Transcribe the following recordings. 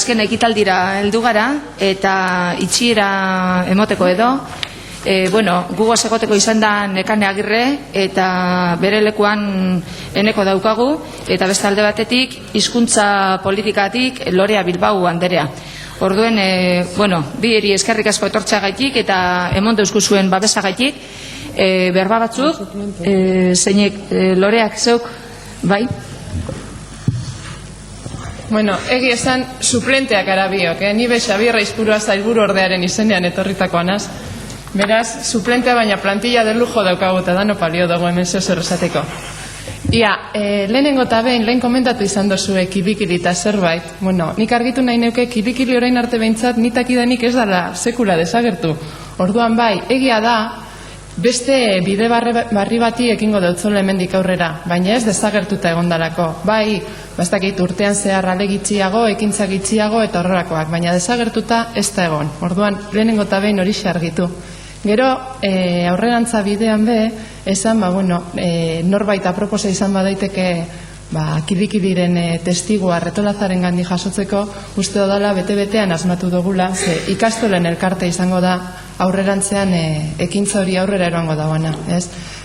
Azken ekitaldira heldu gara eta itxiera emoteko edo. Gugo egoteko izan da Nekane Agirre eta bere lekuan eneko daukagu, eta beste alde batetik hizkuntza politikatik Lorea Bilbao anderea. Orduen, bi eri eskerrik asko etortzeagaitik eta emon deuzkuzuen babesagaitik. Berba batzuk, zeinek Loreak zeuk, bai? Egi esan suplenteak arabiok, ni be Xabier Aizpurua zailburu ordearen izenean etorritakoan az. Beraz, suplentea baina plantilla de lujo daukagu eta dano palio dago hemen zer esateko. Lehenengo eta lehen komentatu izan dozue kibikili eta zerbait. Nik argitu nahi neuke kibikili orain arte behintzat nitakidanik ez dala sekula desagertu. Orduan bai, egia da, beste bide barri bati ekingo dautzula hemendik aurrera, baina ez desagertuta egondalako. Bai, bastakit urtean zehar alegitxiago, ekintzak itxiago eta horrelakoak, baina desagertuta ez da egon. Orduan, lehenengo eta behin hori argitu. Gero, aurrerantza bidean esan, norbait aproposa izan badaiteke kibikiliren testigua Retolazaren gandi jasotzeko, uste dodala bete-betean asmatu dugula, ze ikastolen elkarte izango da aurrerantzean ekintza hori aurrera eroango dagoena.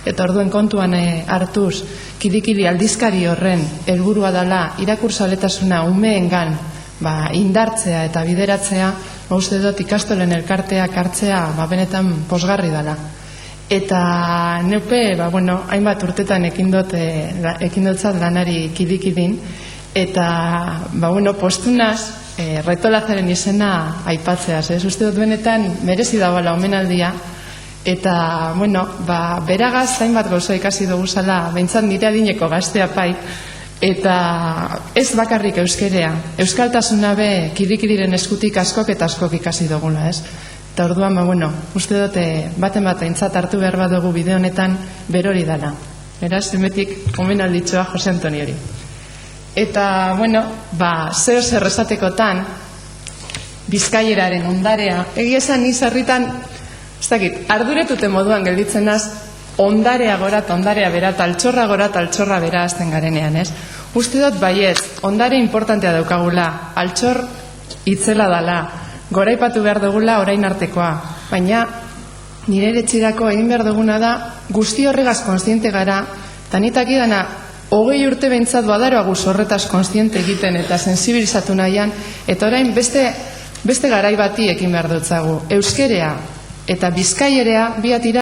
Eta orduen kontuan hartuz, kibikili aldizkari horren helburua dela irakurzaletasuna umeengan indartzea eta bideratzea, uste dut ikastolen elkarteak hartzea benetan posgarri dela. Eta neupe, hainbat urtetan ekindotzat lanari kibikilin, eta, postunaz, Retolazaren izena aipatzeaz. Uste dut benetan merezi dagoela omenaldia, eta, beragaz hainbat gauza ikasi dugu zala, behintzat nire adineko gaztea pai, eta ez bakarrik euskerea. Euskaltasuna be kibikiliren eskutik askok eta askok ikasi dugula, ez? Eta orduan, uste dute baten bat aintzat hartu behar bat dugu bide honetan berori dela. Beraz, hemetik omenalditxoa Jose Antoniori. Eta, zer esatekotan, Bizkaieraren ondarea, egia esan izarritan, ez dakit, arduretute moduan gelditzen az, ondarea gora eta ondarea bera, altxorra gora eta altxorra bera azten garenean, ez? Uste dut baiet, ondare importantea daukagula, altxor itzela dala, goraipatu behar dugula orain artekoa, baina nire etxirako egin behar duguna da guzti horregaz konstiente gara, eta nitak idana 20 urte behintzat badaroa guz horretaz konstiente egiten eta sensibilizatu nahian, eta orain beste garai bati ekin behar dutzagu. Euskerea eta Bizkaierea biatira